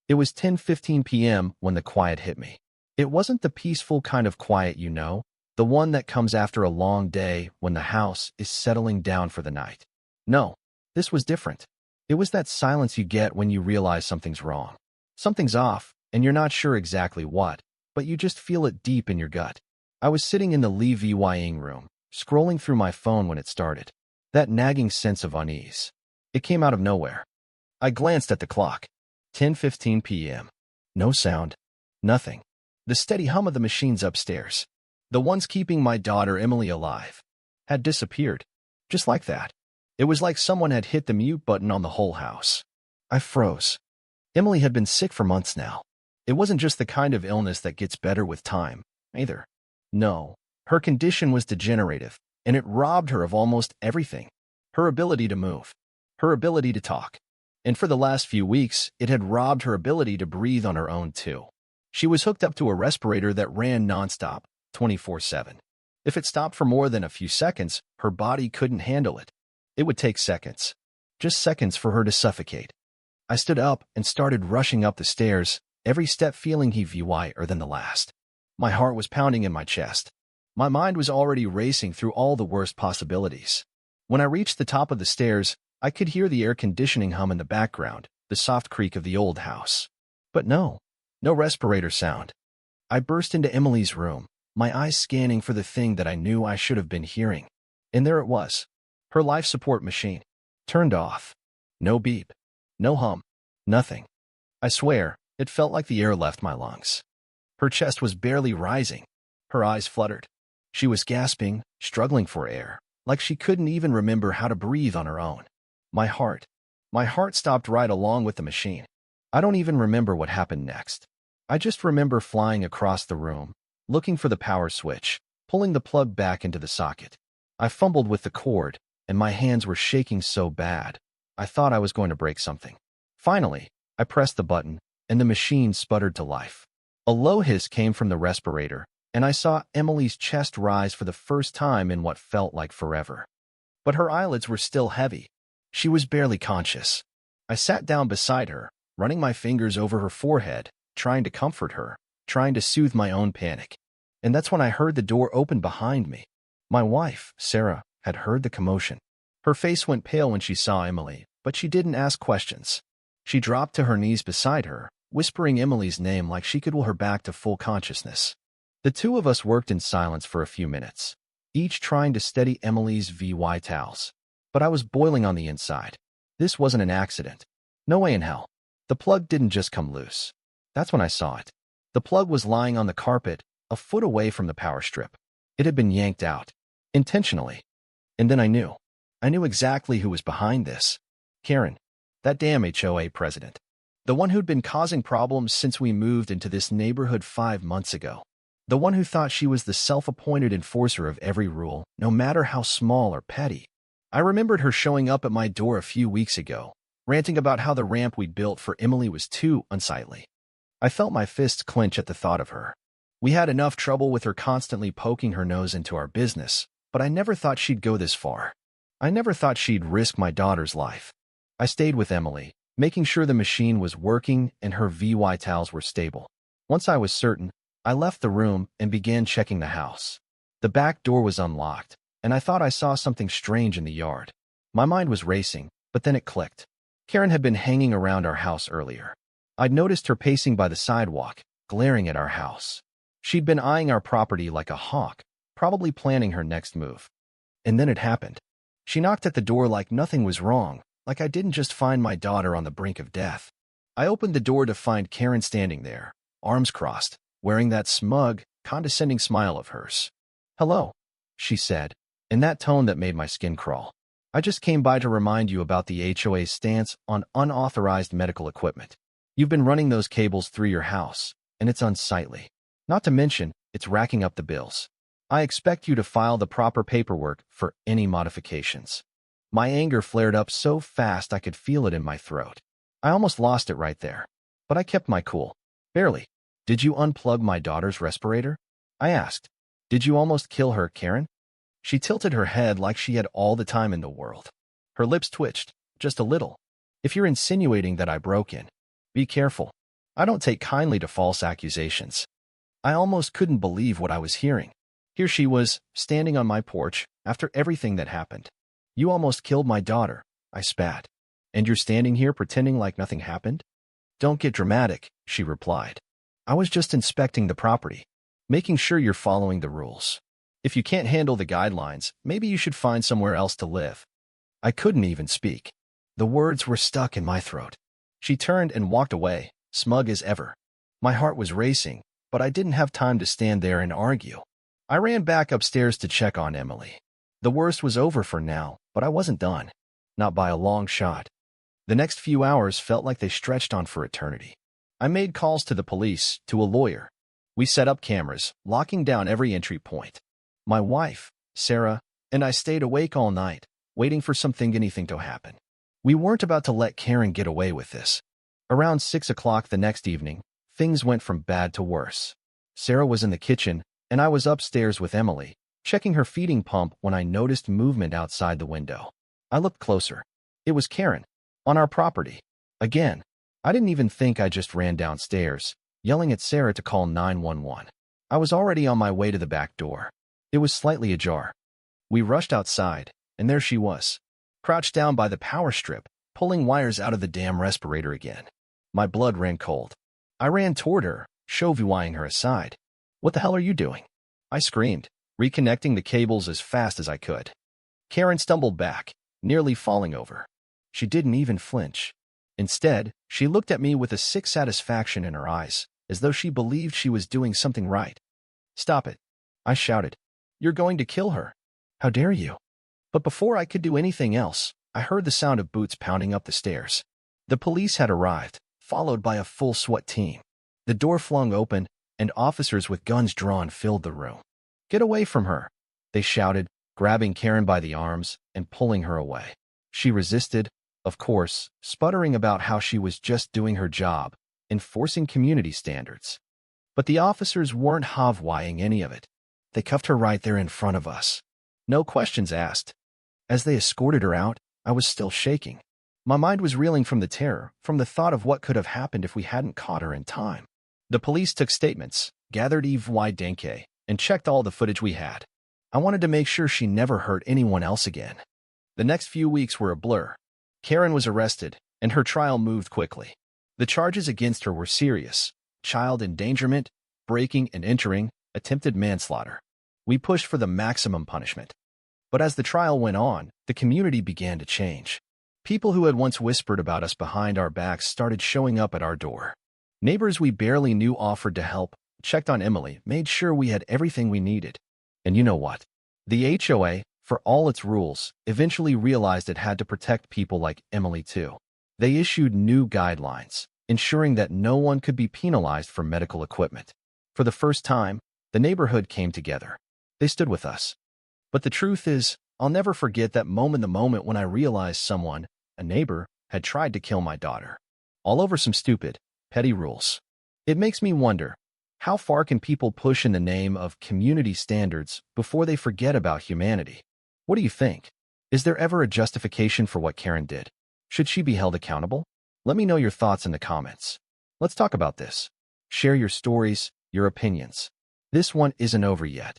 It was 10:15 p.m. when the quiet hit me. It wasn't the peaceful kind of quiet you know, the one that comes after a long day when the house is settling down for the night. No, this was different. It was that silence you get when you realize something's wrong. Something's off, and you're not sure exactly what, but you just feel it deep in your gut. I was sitting in the living room, scrolling through my phone when it started. That nagging sense of unease. It came out of nowhere. I glanced at the clock. 10:15 p.m. No sound. Nothing. The steady hum of the machines upstairs, the ones keeping my daughter Emily alive, had disappeared. Just like that. It was like someone had hit the mute button on the whole house. I froze. Emily had been sick for months now. It wasn't just the kind of illness that gets better with time, either. No, her condition was degenerative, and it robbed her of almost everything. Her ability to move. Her ability to talk. And for the last few weeks, it had robbed her ability to breathe on her own too. She was hooked up to a respirator that ran nonstop, 24/7. If it stopped for more than a few seconds, her body couldn't handle it. It would take seconds. Just seconds for her to suffocate. I stood up and started rushing up the stairs, every step feeling heavier than the last. My heart was pounding in my chest. My mind was already racing through all the worst possibilities. When I reached the top of the stairs, I could hear the air conditioning hum in the background, the soft creak of the old house. But no respirator sound. I burst into Emily's room, my eyes scanning for the thing that I knew I should have been hearing. And there it was. Her life support machine. Turned off. No beep. No hum. Nothing. I swear, it felt like the air left my lungs. Her chest was barely rising. Her eyes fluttered. She was gasping, struggling for air, like she couldn't even remember how to breathe on her own. My heart stopped right along with the machine. I don't even remember what happened next. I just remember flying across the room, looking for the power switch, pulling the plug back into the socket. I fumbled with the cord, and my hands were shaking so bad, I thought I was going to break something. Finally, I pressed the button, and the machine sputtered to life. A low hiss came from the respirator, and I saw Emily's chest rise for the first time in what felt like forever. But her eyelids were still heavy. She was barely conscious. I sat down beside her, running my fingers over her forehead, trying to comfort her, trying to soothe my own panic. And that's when I heard the door open behind me. My wife, Sarah, had heard the commotion. Her face went pale when she saw Emily, but she didn't ask questions. She dropped to her knees beside her, whispering Emily's name like she could will her back to full consciousness. The two of us worked in silence for a few minutes, each trying to steady Emily's vitals. But I was boiling on the inside. This wasn't an accident. No way in hell. The plug didn't just come loose. That's when I saw it. The plug was lying on the carpet, a foot away from the power strip. It had been yanked out. Intentionally. And then I knew. I knew exactly who was behind this. Karen. That damn HOA president. The one who'd been causing problems since we moved into this neighborhood 5 months ago. The one who thought she was the self-appointed enforcer of every rule, no matter how small or petty. I remembered her showing up at my door a few weeks ago, ranting about how the ramp we'd built for Emily was too unsightly. I felt my fists clench at the thought of her. We had enough trouble with her constantly poking her nose into our business, but I never thought she'd go this far. I never thought she'd risk my daughter's life. I stayed with Emily, making sure the machine was working and her vitals were stable. Once I was certain, I left the room and began checking the house. The back door was unlocked, and I thought I saw something strange in the yard. My mind was racing, but then it clicked. Karen had been hanging around our house earlier. I'd noticed her pacing by the sidewalk, glaring at our house. She'd been eyeing our property like a hawk, probably planning her next move. And then it happened. She knocked at the door like nothing was wrong, like I didn't just find my daughter on the brink of death. I opened the door to find Karen standing there, arms crossed, wearing that smug, condescending smile of hers. "Hello," she said, in that tone that made my skin crawl. "I just came by to remind you about the HOA's stance on unauthorized medical equipment. You've been running those cables through your house, and it's unsightly. Not to mention, it's racking up the bills. I expect you to file the proper paperwork for any modifications." My anger flared up so fast I could feel it in my throat. I almost lost it right there. But I kept my cool. "Barely. Did you unplug my daughter's respirator?" I asked. "Did you almost kill her, Karen?" She tilted her head like she had all the time in the world. Her lips twitched, just a little. "If you're insinuating that I broke in, be careful. I don't take kindly to false accusations. I almost couldn't believe what I was hearing. Here she was, standing on my porch, after everything that happened. You almost killed my daughter, I spat. And you're standing here pretending like nothing happened? Don't get dramatic, she replied. I was just inspecting the property, making sure you're following the rules. If you can't handle the guidelines, maybe you should find somewhere else to live. I couldn't even speak. The words were stuck in my throat. She turned and walked away, smug as ever. My heart was racing, but I didn't have time to stand there and argue. I ran back upstairs to check on Emily. The worst was over for now, but I wasn't done. Not by a long shot. The next few hours felt like they stretched on for eternity. I made calls to the police, to a lawyer. We set up cameras, locking down every entry point. My wife, Sarah, and I stayed awake all night, waiting for anything to happen. We weren't about to let Karen get away with this. Around 6 o'clock the next evening, things went from bad to worse. Sarah was in the kitchen, and I was upstairs with Emily, checking her feeding pump when I noticed movement outside the window. I looked closer. It was Karen, on our property. Again, I didn't even think. I just ran downstairs, yelling at Sarah to call 911. I was already on my way to the back door. It was slightly ajar. We rushed outside, and there she was, crouched down by the power strip, pulling wires out of the damn respirator again. My blood ran cold. I ran toward her, shoving her aside. What the hell are you doing? I screamed, reconnecting the cables as fast as I could. Karen stumbled back, nearly falling over. She didn't even flinch. Instead, she looked at me with a sick satisfaction in her eyes, as though she believed she was doing something right. Stop it, I shouted. You're going to kill her. How dare you? But before I could do anything else, I heard the sound of boots pounding up the stairs. The police had arrived, followed by a full SWAT team. The door flung open, and officers with guns drawn filled the room. Get away from her, they shouted, grabbing Karen by the arms and pulling her away. She resisted, of course, sputtering about how she was just doing her job, enforcing community standards. But the officers weren't having any of it. They cuffed her right there in front of us. No questions asked. As they escorted her out, I was still shaking. My mind was reeling from the terror, from the thought of what could have happened if we hadn't caught her in time. The police took statements, gathered evidence, and checked all the footage we had. I wanted to make sure she never hurt anyone else again. The next few weeks were a blur. Karen was arrested, and her trial moved quickly. The charges against her were serious: child endangerment, breaking and entering, attempted manslaughter. We pushed for the maximum punishment. But as the trial went on, the community began to change. People who had once whispered about us behind our backs started showing up at our door. Neighbors we barely knew offered to help, checked on Emily, made sure we had everything we needed. And you know what? The HOA, for all its rules, eventually realized it had to protect people like Emily too. They issued new guidelines, ensuring that no one could be penalized for medical equipment. For the first time, the neighborhood came together. They stood with us. But the truth is, I'll never forget the moment when I realized someone, a neighbor, had tried to kill my daughter. All over some stupid, petty rules. It makes me wonder, how far can people push in the name of community standards before they forget about humanity? What do you think? Is there ever a justification for what Karen did? Should she be held accountable? Let me know your thoughts in the comments. Let's talk about this. Share your stories, your opinions. This one isn't over yet.